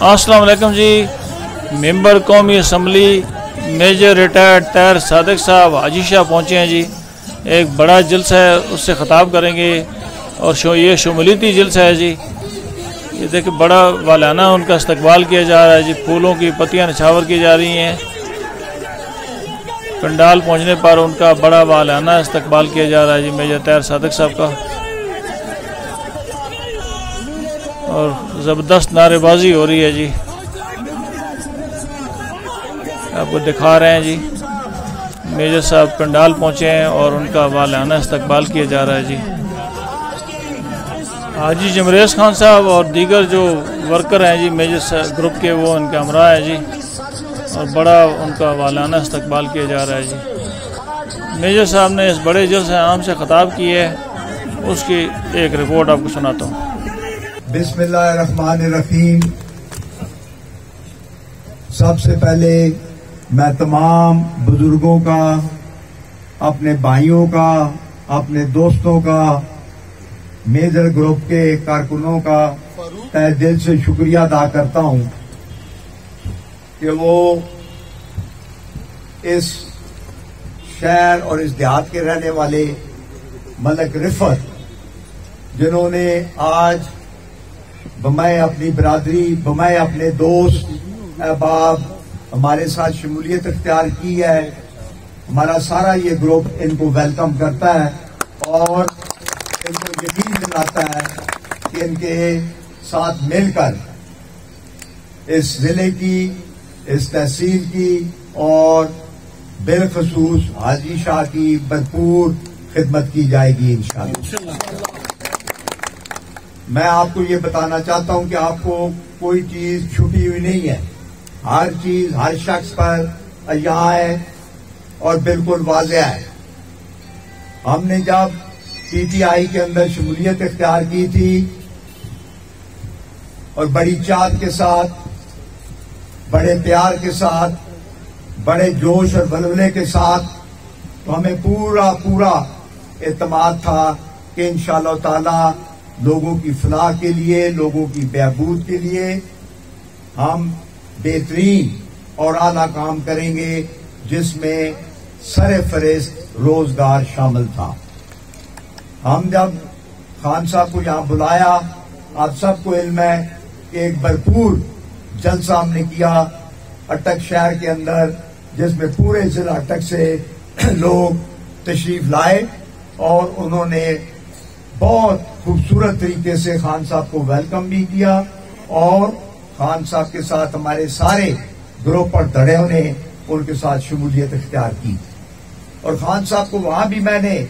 अस्सलाम वालेकुम जी। मेंबर कौमी असम्बली मेजर रिटायर्ड तैर सादिक साहब हाजी शाह पहुँचे हैं जी। एक बड़ा जलसा है, उससे ख़ताब करेंगे और ये शमूलियती जलसा है जी। ये देखिए बड़ा वालाना उनका इस्तकबाल किया जा रहा है जी। फूलों की पत्तियां निछावर की जा रही हैं। पंडाल पहुंचने पर उनका बड़ा वालाना इस्तकबाल किया जा रहा है जी मेजर तैर सादिक साहब का। और ज़बरदस्त नारेबाजी हो रही है जी, आपको दिखा रहे हैं जी। मेजर साहब पंडाल पहुंचे हैं और उनका वालाना इस्तकबाल किया जा रहा है जी। हाजी जमरेज खान साहब और दीगर जो वर्कर हैं जी मेजर ग्रुप के, वो उनके हमरा है जी और बड़ा उनका वालाना इस्तकबाल किया जा रहा है जी। मेजर साहब ने इस बड़े जलसे आम से ख़ताब किए है, उसकी एक रिपोर्ट आपको सुनाता हूँ। बिस्मिल्लाहिर्रहमानिर्रहीम। सबसे पहले मैं तमाम बुजुर्गों का, अपने भाइयों का, अपने दोस्तों का, मेजर ग्रुप के कारकुनों का तहे दिल से शुक्रिया अदा करता हूं कि वो इस शहर और इस देहात के रहने वाले मलक रिफत, जिन्होंने आज बमाए अपनी बिरादरी, बमाए अपने दोस्त अहबाब हमारे साथ शमूलियत इख्तियार की है। हमारा सारा ये ग्रुप इनको वेलकम करता है और इनको यकीन दिलाता है कि इनके साथ मिलकर इस जिले की, इस तहसील की और बिलखसूस हाजी शाह की भरपूर खिदमत की जाएगी इंशाअल्लाह। मैं आपको ये बताना चाहता हूं कि आपको कोई चीज छुपी हुई नहीं है। हर चीज हर शख्स पर यहाँ है और बिल्कुल वाज़ेह है। हमने जब पीटीआई के अंदर शमूलियत इख्तियार की थी और बड़ी चाहत के साथ, बड़े प्यार के साथ, बड़े जोश और वलवले के साथ, तो हमें पूरा एतमाद था कि इंशाअल्लाह ताला लोगों की फलाह के लिए, लोगों की बहबूद के लिए हम बेहतरीन और आला काम करेंगे, जिसमें सरफहरिस्त रोजगार शामिल था। हम जब खान साहब को यहां बुलाया, आप सबको इल्म है कि एक भरपूर जलसा हमने किया अटक शहर के अंदर, जिसमें पूरे जिला अटक से लोग तशरीफ लाए और उन्होंने बहुत खूबसूरत तरीके से खान साहब को वेलकम भी किया और खान साहब के साथ हमारे सारे ग्रुप और धड़ेों ने उनके साथ शमूलियत इख्तियार की। और खान साहब को वहां भी मैंने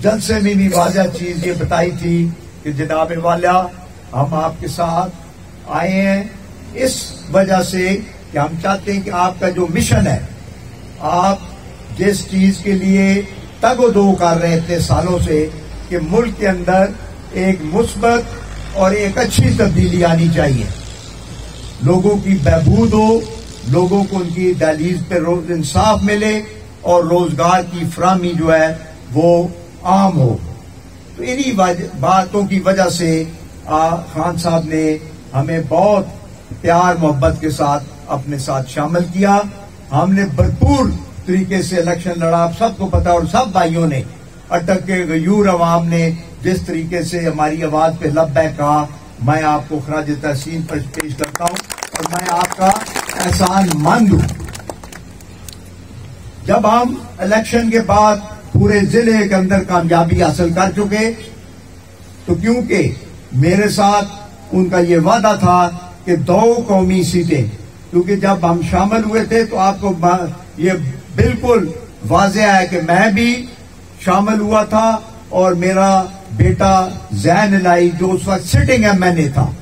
जलसे में भी वाज़ेह चीज ये बताई थी कि जनाब वाला, हम आपके साथ आए हैं इस वजह से कि हम चाहते हैं कि आपका जो मिशन है, आप जिस चीज के लिए तगोदो कर रहे थे सालों से कि मुल्क के अंदर एक मुस्बत और एक अच्छी तब्दीली आनी चाहिए, लोगों की बहबूद हो, लोगों को उनकी दहलीज पे रोज इंसाफ मिले और रोजगार की फराहमी जो है वो आम हो। तो इन्हीं बातों की वजह से खान साहब ने हमें बहुत प्यार मोहब्बत के साथ अपने साथ शामिल किया। हमने भरपूर तरीके से इलेक्शन लड़ा, आप सबको पता, और सब भाइयों ने, अटक के गयूर अवाम ने जिस तरीके से हमारी आवाज पे लब्बैक कहा, मैं आपको खराज तहसीन पर पेश करता हूं और मैं आपका एहसान मंद हूं। जब हम इलेक्शन के बाद पूरे जिले के अंदर कामयाबी हासिल कर चुके, तो क्योंकि मेरे साथ उनका ये वादा था कि 2 कौमी सीटें, क्योंकि जब हम शामिल हुए थे तो आपको ये बिल्कुल वाज़ेह है कि मैं भी शामिल हुआ था और मेरा बेटा जैन इलाही जो उस वक्त सिटिंग एमएनए था,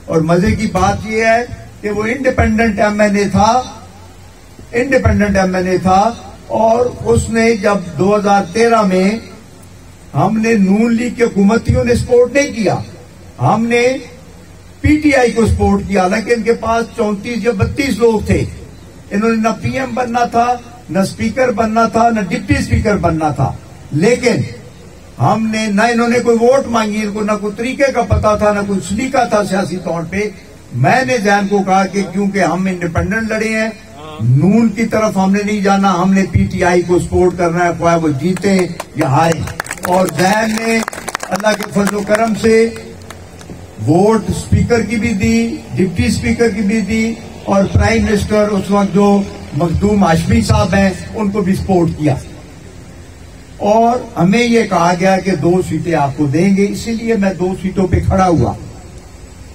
और मजे की बात यह है कि वो इंडिपेंडेंट एमएनए था और उसने जब 2013 में हमने नून लीग के हुकूमतियों ने सपोर्ट नहीं किया, हमने पीटीआई को सपोर्ट किया। हालांकि इनके पास 34 या 32 लोग थे, इन्होंने न पीएम बनना था, न स्पीकर बनना था, न डिप्टी स्पीकर बनना था, लेकिन हमने न इन्होंने कोई वोट मांगी, इनको न कोई तरीके का पता था, न कोई सलीका था सियासी तौर पे, मैंने जैन को कहा कि क्योंकि हम इंडिपेंडेंट लड़े हैं, नून की तरफ हमने नहीं जाना, हमने पीटीआई को सपोर्ट करना है, चाहे वो जीते या हारे। और जैन ने अल्लाह के फजल करम से वोट स्पीकर की भी दी, डिप्टी स्पीकर की भी दी, और प्राइम मिनिस्टर उस वक्त जो मखदूम हाशमी साहब हैं उनको भी सपोर्ट किया। और हमें ये कहा गया कि 2 सीटें आपको देंगे, इसीलिए मैं 2 सीटों पे खड़ा हुआ।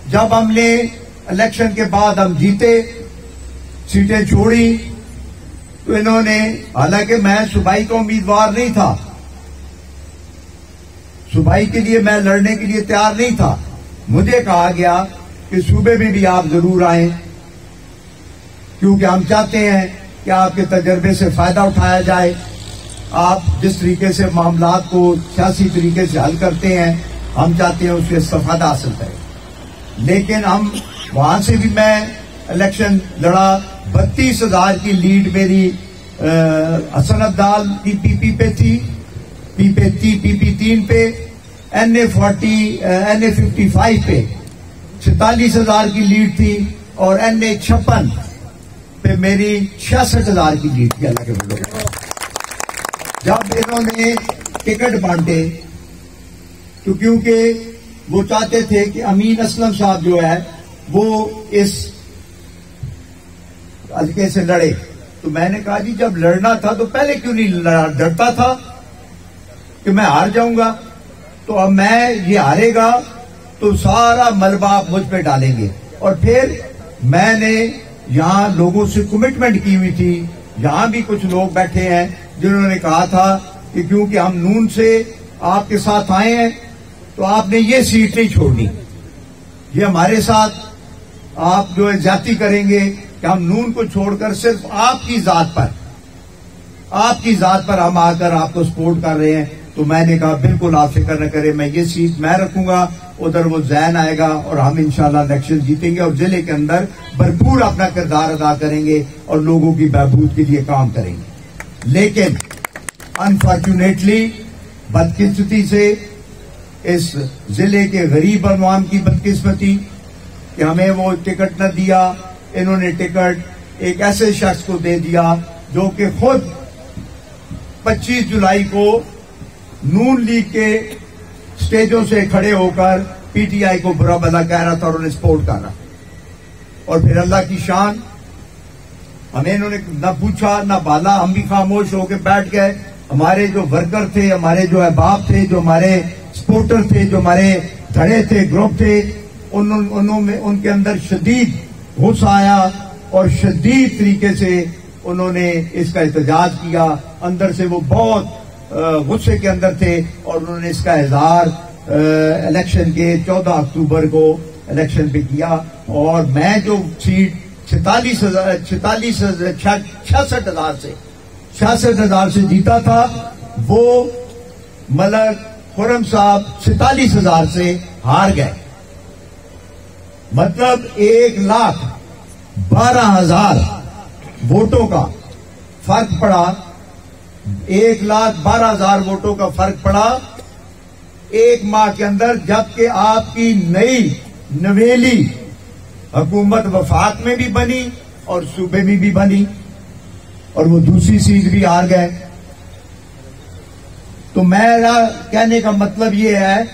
जब हमने इलेक्शन के बाद हम जीते, सीटें छोड़ी, तो इन्होंने, हालांकि मैं सूबाई का उम्मीदवार नहीं था, सूबाई के लिए मैं लड़ने के लिए तैयार नहीं था, मुझे कहा गया कि सूबे में भी आप जरूर आए, क्योंकि हम चाहते हैं कि आपके तजर्बे से फायदा उठाया जाए। आप जिस तरीके से मामलात को सियासी तरीके से हल करते हैं, हम चाहते हैं उससे इस्तेफादा हासिल करें। लेकिन हम वहां से भी मैं इलेक्शन लड़ा, 32,000 की लीड मेरी हसन अब्दाल की पीपी पे थी, पीपी 3 पे, NA 55 पे 46,000 की लीड थी, और NA 56 पे मेरी 66,000 की लीड थी अल्लाह के बंदों। जब इन्होंने टिकट बांटे, तो क्योंकि वो चाहते थे कि अमीन असलम साहब जो है वो इस हल्के से लड़े, तो मैंने कहा जी जब लड़ना था तो पहले क्यों नहीं डरता था कि मैं हार जाऊंगा। तो अब मैं ये हारेगा तो सारा मलबा आप मुझ पे डालेंगे। और फिर मैंने यहां लोगों से कमिटमेंट की हुई थी, यहां भी कुछ लोग बैठे हैं जिन्होंने कहा था कि क्योंकि हम नून से आपके साथ आए हैं तो आपने ये सीट नहीं छोड़नी, ये हमारे साथ आप जो है जाति करेंगे कि हम नून को छोड़कर सिर्फ आपकी जात पर हम आकर आपको सपोर्ट कर रहे हैं। तो मैंने कहा बिल्कुल आप फिक्र न करें, मैं ये सीट मैं रखूंगा, उधर वो जैन आएगा और हम इंशाल्लाह इलेक्शन जीतेंगे और जिले के अंदर भरपूर अपना किरदार अदा करेंगे और लोगों की बहबूद के लिए काम करेंगे। लेकिन अनफॉर्चुनेटली, बदकिस्मती से, इस जिले के गरीब अवाम की बदकिस्मती कि हमें वो टिकट न दिया, इन्होंने टिकट एक ऐसे शख्स को दे दिया जो कि खुद 25 जुलाई को नून लीग के स्टेजों से खड़े होकर पीटीआई को बुरा भला कह रहा था और उन्हें सपोर्ट कर रहा। और फिर अल्लाह की शान, हमें इन्होंने न पूछा न बाला, हम भी खामोश होकर बैठ गए। हमारे जो वर्कर थे, हमारे जो अहबाब थे, जो हमारे सपोर्टर थे, जो हमारे धड़े थे, ग्रुप थे, उन्होंने उनके अंदर शदीद गुस्सा आया और शदीद तरीके से उन्होंने इसका एहतजाज किया। अंदर से वो बहुत गुस्से के अंदर थे और उन्होंने इसका इजहार इलेक्शन के 14 अक्टूबर को इलेक्शन पे किया। और मैं जो सीट 66,000 से जीता था, वो मलक खुर्रम साहब 47,000 से हार गए। मतलब 1,12,000 वोटों का फर्क पड़ा, 1,12,000 वोटों का फर्क पड़ा एक माह के अंदर, जबकि आपकी नई नवेली हुकूमत वफाक में भी बनी और सूबे में भी बनी और वो दूसरी सीट भी हार गए। तो मेरा कहने का मतलब ये है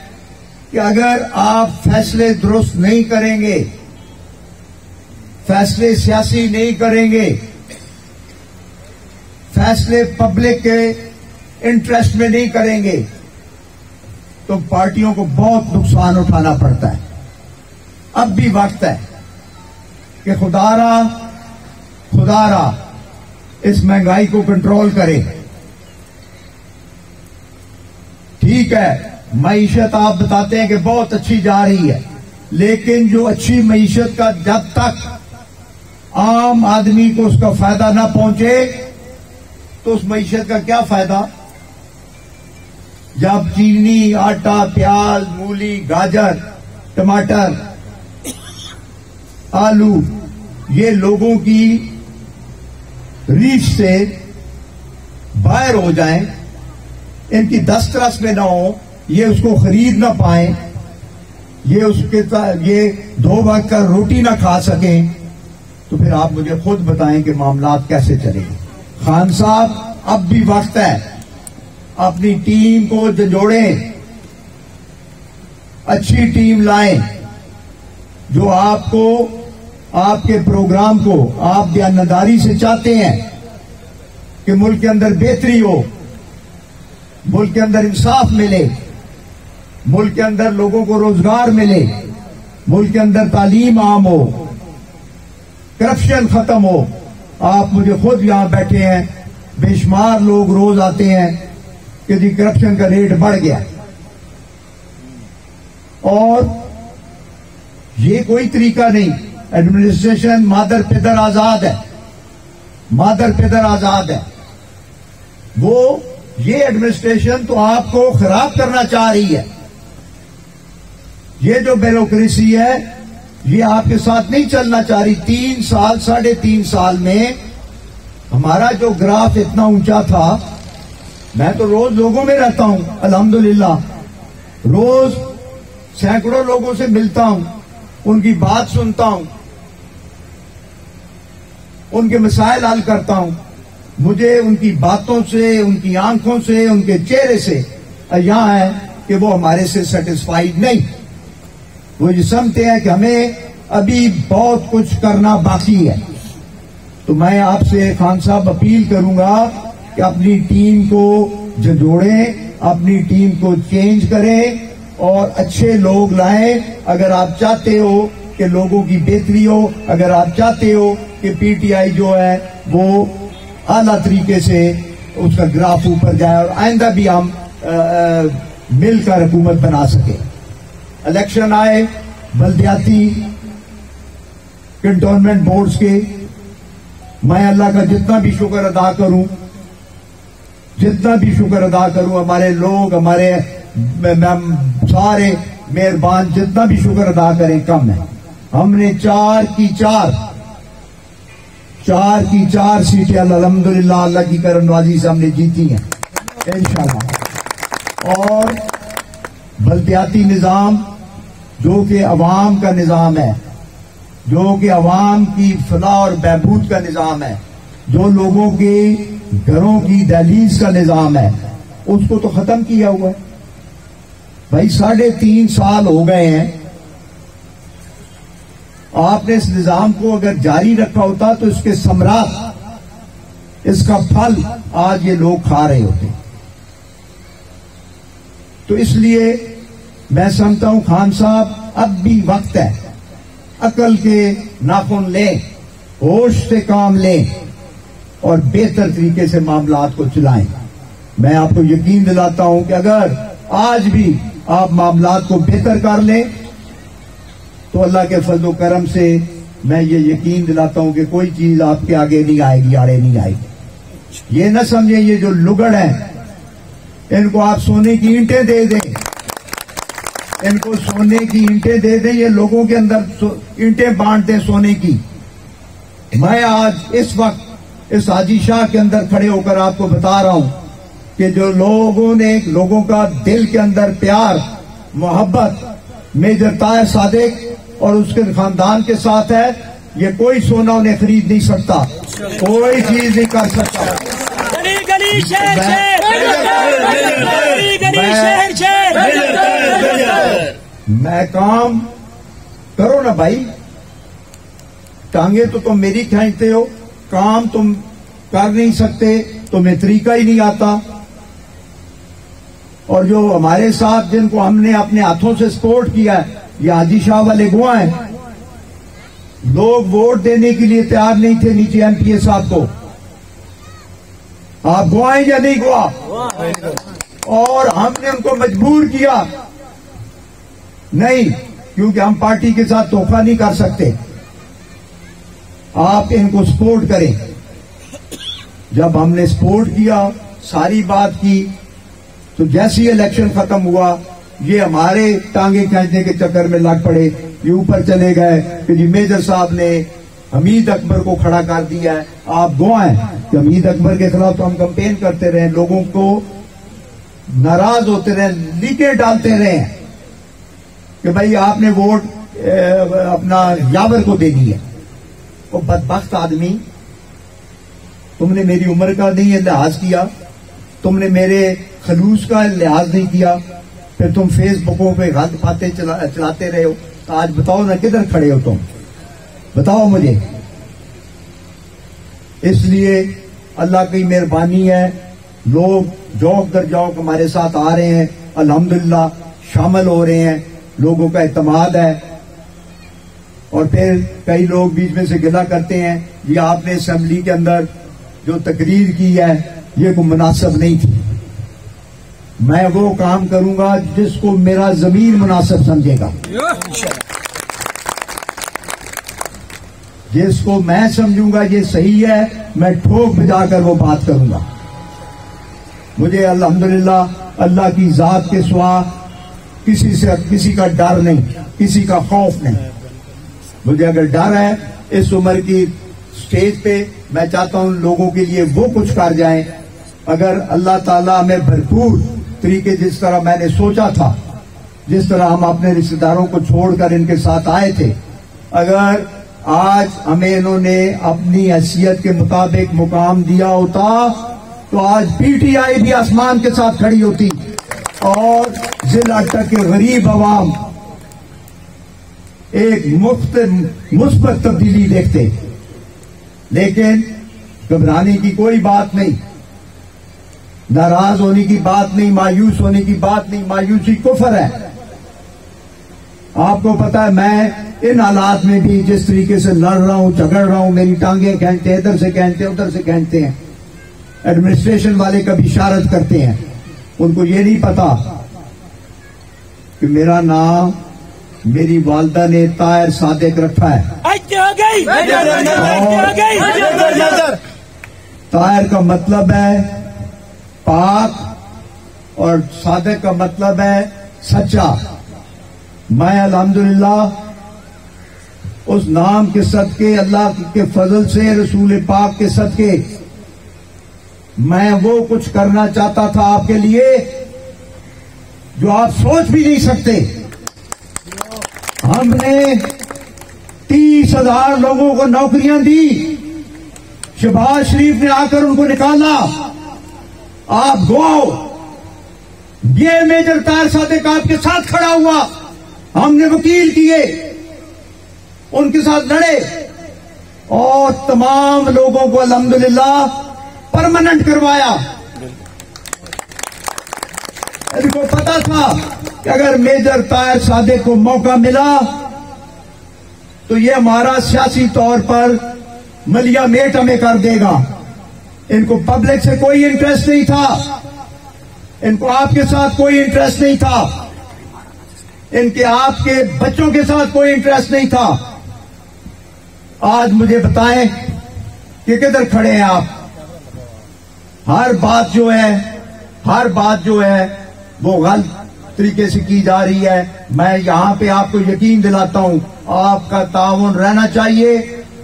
कि अगर आप फैसले दुरुस्त नहीं करेंगे, फैसले सियासी नहीं करेंगे, फैसले पब्लिक के इंटरेस्ट में नहीं करेंगे, तो पार्टियों को बहुत नुकसान उठाना पड़ता है। अब भी वक्त है कि खुदारा इस महंगाई को कंट्रोल करे। ठीक है, मईशत आप बताते हैं कि बहुत अच्छी जा रही है, लेकिन जो अच्छी मईशत का जब तक आम आदमी को उसका फायदा ना पहुंचे तो उस मईशत का क्या फायदा। जब चीनी, आटा, प्याज, मूली, गाजर, टमाटर, आलू ये लोगों की रीच से बाहर हो जाएं, इनकी दस्तरस में ना हो, ये उसको खरीद ना पाए, ये उसके ये 2 वक्त का रोटी ना खा सकें, तो फिर आप मुझे खुद बताएं कि मामलात कैसे चलेंगे। खान साहब, अब भी वक्त है, अपनी टीम को जोड़ें, अच्छी टीम लाएं जो आपको, आपके प्रोग्राम को आप बयानदारी से चाहते हैं कि मुल्क के अंदर बेहतरी हो, मुल्क के अंदर इंसाफ मिले, मुल्क के अंदर लोगों को रोजगार मिले, मुल्क के अंदर तालीम आम हो, करप्शन खत्म हो। आप मुझे खुद यहां बैठे हैं, बेशुमार लोग रोज आते हैं कि जी करप्शन का रेट बढ़ गया, और ये कोई तरीका नहीं। एडमिनिस्ट्रेशन मादर पिदर आजाद है, मादर पिदर आजाद है। वो ये एडमिनिस्ट्रेशन तो आपको खराब करना चाह रही है। ये जो ब्यूरोक्रेसी है ये आपके साथ नहीं चलना चाह रही। 3 साल 3.5 साल में हमारा जो ग्राफ इतना ऊंचा था, मैं तो रोज लोगों में रहता हूं, अल्हम्दुलिल्लाह, रोज सैकड़ों लोगों से मिलता हूं, उनकी बात सुनता हूं, उनके मसाइल हल करता हूं। मुझे उनकी बातों से, उनकी आंखों से, उनके चेहरे से यहां है कि वो हमारे से सेटिस्फाइड नहीं। वो ये समझते हैं कि हमें अभी बहुत कुछ करना बाकी है। तो मैं आपसे खान साहब अपील करूंगा कि अपनी टीम को जोड़ें, अपनी टीम को चेंज करें और अच्छे लोग लाएं। अगर आप चाहते हो कि लोगों की बेहतरी हो, अगर आप चाहते हो कि पीटीआई जो है वो आला तरीके से उसका ग्राफ ऊपर जाए और आइंदा भी हम मिलकर हुकूमत बना सके। इलेक्शन आए बल्दियाती कंटोनमेंट बोर्ड्स के, मैं अल्लाह का जितना भी शुक्र अदा करूं, हमारे लोग, हमारे सारे मेहरबान जितना भी शुक्र अदा करें कम है। हमने 4 की 4 सीटें अल्हम्दुलिल्लाह अल्लाह की करमनवाजी से हमने जीती हैं इंशाअल्लाह। और बल्दियाती निजाम जो कि अवाम का निजाम है, जो कि अवाम की फलाह और बहबूद का निजाम है, जो लोगों के घरों की दहलीज का निजाम है, उसको तो खत्म किया हुआ है भाई। 3.5 साल हो गए हैं। आपने इस निजाम को अगर जारी रखा होता तो इसके समरात, इसका फल आज ये लोग खा रहे होते। तो इसलिए मैं समझता हूं खान साहब, अब भी वक्त है, अकल के नाखून लें, होश से काम लें और बेहतर तरीके से मामलात को चलाएं। मैं आपको यकीन दिलाता हूं कि अगर आज भी आप मामलात को बेहतर कर लें तो अल्लाह के फजल करम से मैं ये यकीन दिलाता हूं कि कोई चीज आपके आगे नहीं आएगी, आड़े नहीं आएगी। ये न समझें ये जो लुगड़ है, इनको आप सोने की ईंटें दे दें, इनको सोने की ईंटें दे दें, ये लोगों के अंदर ईंटें बांट दें सोने की। मैं आज इस वक्त इस हाजी शाह के अंदर खड़े होकर आपको बता रहा हूं कि जो लोगों का दिल के अंदर प्यार, मोहब्बत मेजर ताहिर सादिक और उसके खानदान के साथ है, ये कोई सोना उन्हें खरीद नहीं सकता, कोई चीज नहीं कर सकता। मैं काम करो ना भाई, टांगे तो तुम मेरी खींचते हो, काम तुम कर नहीं सकते, तुम्हें तरीका ही नहीं आता। और जो हमारे साथ जिनको हमने अपने हाथों से सपोर्ट किया है, ये हाजी शाह वाले गवाह हैं। लोग वोट देने के लिए तैयार नहीं थे नीचे एमपीए साहब को। आप गवाह हैं या नहीं गवाह? और हमने उनको मजबूर किया नहीं, क्योंकि हम पार्टी के साथ धोखा नहीं कर सकते। आप इनको सपोर्ट करें। जब हमने सपोर्ट किया, सारी बात की, तो जैसे ही इलेक्शन खत्म हुआ, ये हमारे टांगे खींचने के चक्कर में लग पड़े। ये ऊपर चले गए कि जी मेजर साहब ने हमीद अकबर को खड़ा कर दिया है। आप गवाह हैं कि हमीद अकबर के खिलाफ तो हम कंपेन करते रहे, लोगों को नाराज होते रहे, लीकें डालते रहे कि भाई आपने वोट अपना यावर को दे दी है। वो बदबख्त आदमी, तुमने मेरी उम्र का नहीं लिहाज किया, तुमने मेरे खलूस का लिहाज नहीं किया, फिर तुम फेसबुकों पे गलत बातें चलाते रहे हो। तो आज बताओ ना किधर खड़े हो तुम, बताओ मुझे। इसलिए अल्लाह की मेहरबानी है, लोग जौक दर जौक हमारे साथ आ रहे हैं, अल्हम्दुलिल्लाह शामिल हो रहे हैं, लोगों का एतमाद है। और फिर कई लोग बीच में से गिला करते हैं, ये आपने असेंबली के अंदर जो तकरीर की है ये कोई मुनासिब नहीं थी। मैं वो काम करूंगा जिसको मेरा ज़मीर मुनासिब समझेगा, जिसको मैं समझूंगा ये सही है, मैं ठोक बजाकर वो बात करूंगा। मुझे अल्हम्दुलिल्लाह अल्लाह की जात के सिवा किसी का डर नहीं, किसी का खौफ नहीं। मुझे अगर डर है इस उम्र की स्टेज पे, मैं चाहता हूं लोगों के लिए वो कुछ कर जाएं। अगर अल्लाह ताला हमें भरपूर तरीके, जिस तरह मैंने सोचा था, जिस तरह हम अपने रिश्तेदारों को छोड़कर इनके साथ आए थे, अगर आज हमें इन्होंने अपनी हैसियत के मुताबिक मुकाम दिया होता तो आज पीटीआई भी आसमान के साथ खड़ी होती और जिला तक के गरीब अवाम एक मुस्बत तब्दीली देखते। लेकिन घबराने की कोई बात नहीं, नाराज होने की बात नहीं, मायूस होने की बात नहीं। मायूसी कुफर है। आपको पता है मैं इन हालात में भी जिस तरीके से लड़ रहा हूं, झगड़ रहा हूं, मेरी टांगे खींचते हैं, इधर से खींचते हैं, उधर से खींचते हैं। एडमिनिस्ट्रेशन वाले कभी इशारत करते हैं, उनको ये नहीं पता कि मेरा नाम मेरी वालदा ने ताहिर सादिक रखा है। ताहिर का मतलब है पाक और सादिक का मतलब है सच्चा। मैं अल्हम्दुलिल्लाह उस नाम के सदके, अल्लाह के फजल से, रसूल पाक के सदके मैं वो कुछ करना चाहता था आपके लिए जो आप सोच भी नहीं सकते। हमने 30,000 लोगों को नौकरियां दी, शहबाज शरीफ ने आकर उनको निकाला। आप गो, ये मेजर ताहिर सादिक आपके साथ खड़ा हुआ, हमने वकील किए, उनके साथ लड़े और तमाम लोगों को अल्हम्दुलिल्लाह परमानेंट करवाया। इनको पता था कि अगर मेजर ताहिर सादिक को मौका मिला तो ये हमारा सियासी तौर पर मलिया मेट हमें कर देगा। इनको पब्लिक से कोई इंटरेस्ट नहीं था, इनको आपके साथ कोई इंटरेस्ट नहीं था, इनके आपके बच्चों के साथ कोई इंटरेस्ट नहीं था। आज मुझे बताएं कि किधर खड़े हैं आप। हर बात जो है वो गलत तरीके से की जा रही है। मैं यहां पे आपको यकीन दिलाता हूं, आपका ताउन रहना चाहिए।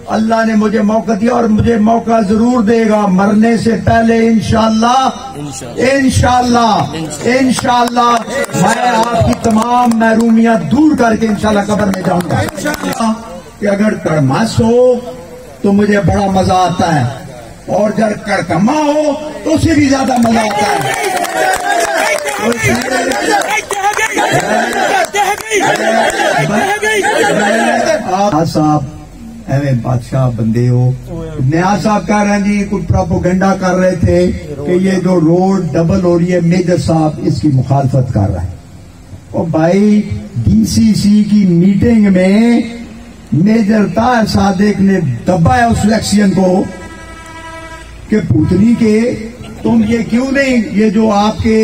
अल्लाह ने मुझे मौका दिया और मुझे मौका जरूर देगा मरने से पहले, इंशाअल्लाह मैं आपकी तमाम महरूमियां दूर करके इंशाअल्लाह कब्र में जाऊंगा। कि अगर कड़मास हो तो मुझे बड़ा मजा आता है और जब कड़कमा हो तो उससे भी ज्यादा मजा आता है। आप साहब एवं बादशाह बंदे हो। नया साहब कह रहे हैं जी, कुछ प्रोपोगंडा कर रहे थे कि ये जो रोड डबल हो रही है, मेजर साहब इसकी मुखालफत कर रहा है। और भाई डीसीसी की मीटिंग में मेजर ताहिर सादिक ने दबाया उस इलेक्शन को कि पुतली के तुम ये क्यों नहीं, ये जो आपके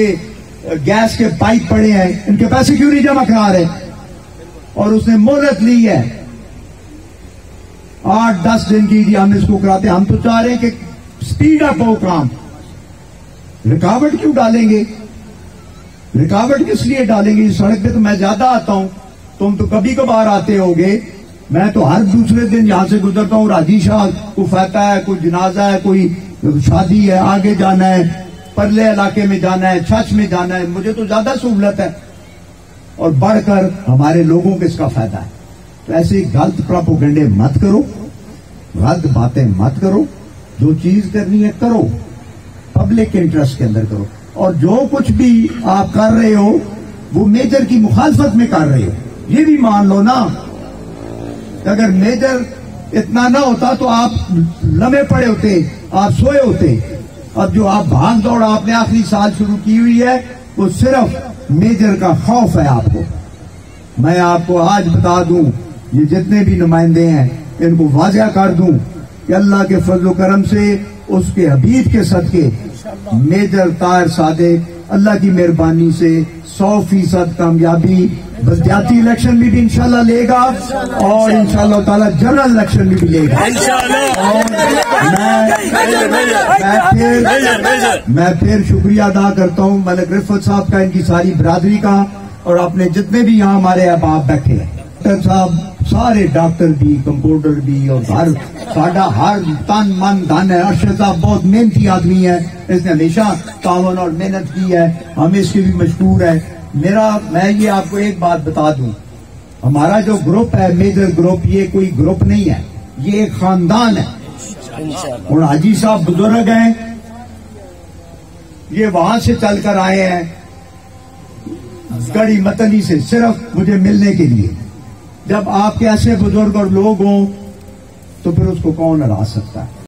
गैस के पाइप पड़े हैं इनके पैसे क्यों नहीं जमा करा रहे। और उसने मोहलत ली है 8-10 दिन की, हम इसको कराते। हम तो चाह रहे हैं कि स्पीड अप हो काम। रुकावट क्यों डालेंगे, रुकावट किस लिए डालेंगे। इस सड़क पे तो मैं ज्यादा आता हूं, तुम तो कभी कभार आते होगे। मैं तो हर दूसरे दिन यहां से गुजरता हूं। राजी शाह को फैता है, कोई जनाजा है, कोई शादी है, आगे जाना है, परले इलाके में जाना है, छछ में जाना है, मुझे तो ज्यादा सहूलत है। और बढ़कर हमारे लोगों को इसका फायदा है। तो ऐसे गलत प्रोपेगेंडे मत करो, गलत बातें मत करो, जो चीज करनी है करो, पब्लिक इंटरेस्ट के अंदर करो। और जो कुछ भी आप कर रहे हो वो मेजर की मुखालफत में कर रहे हो। ये भी मान लो ना, अगर मेजर इतना ना होता तो आप लम्हे पड़े होते, आप सोए होते। अब जो आप भाग दौड़ आपने आखिरी साल शुरू की हुई है वो सिर्फ मेजर का खौफ है आपको। मैं आपको आज बता दूं, ये जितने भी नुमाइंदे हैं इनको वाज़ेह कर दूं कि अल्लाह के फजल करम से उसके हबीब के सदके मेजर ताहिर सादिक अल्लाह की मेहरबानी से 100% कामयाबी बलदियाती इलेक्शन में भी इंशाल्लाह लेगा और इंशाल्लाह ताला जनरल इलेक्शन में भी लेगा। और मैं फिर शुक्रिया अदा करता हूँ मलिक रिफत साहब का, इनकी सारी बिरादरी का, और अपने जितने भी यहाँ हमारे अहबाब बैठे हैं, डॉक्टर साहब, सारे डॉक्टर भी, कंपाउंडर भी, और साडा हर तन मन धन है। अरशद साहब बहुत मेहनती आदमी है, इसने हमेशा तावन और मेहनत की है, हम इसके भी मशहूर है। मैं ये आपको एक बात बता दूं, हमारा जो ग्रुप है मेजर ग्रुप, ये कोई ग्रुप नहीं है, ये एक खानदान है। और हाजी साहब बुजुर्ग हैं, ये वहां से चलकर आए हैं गड़ी मतली से सिर्फ मुझे मिलने के लिए। जब आपके ऐसे बुजुर्ग और लोग हों तो फिर उसको कौन हरा सकता है।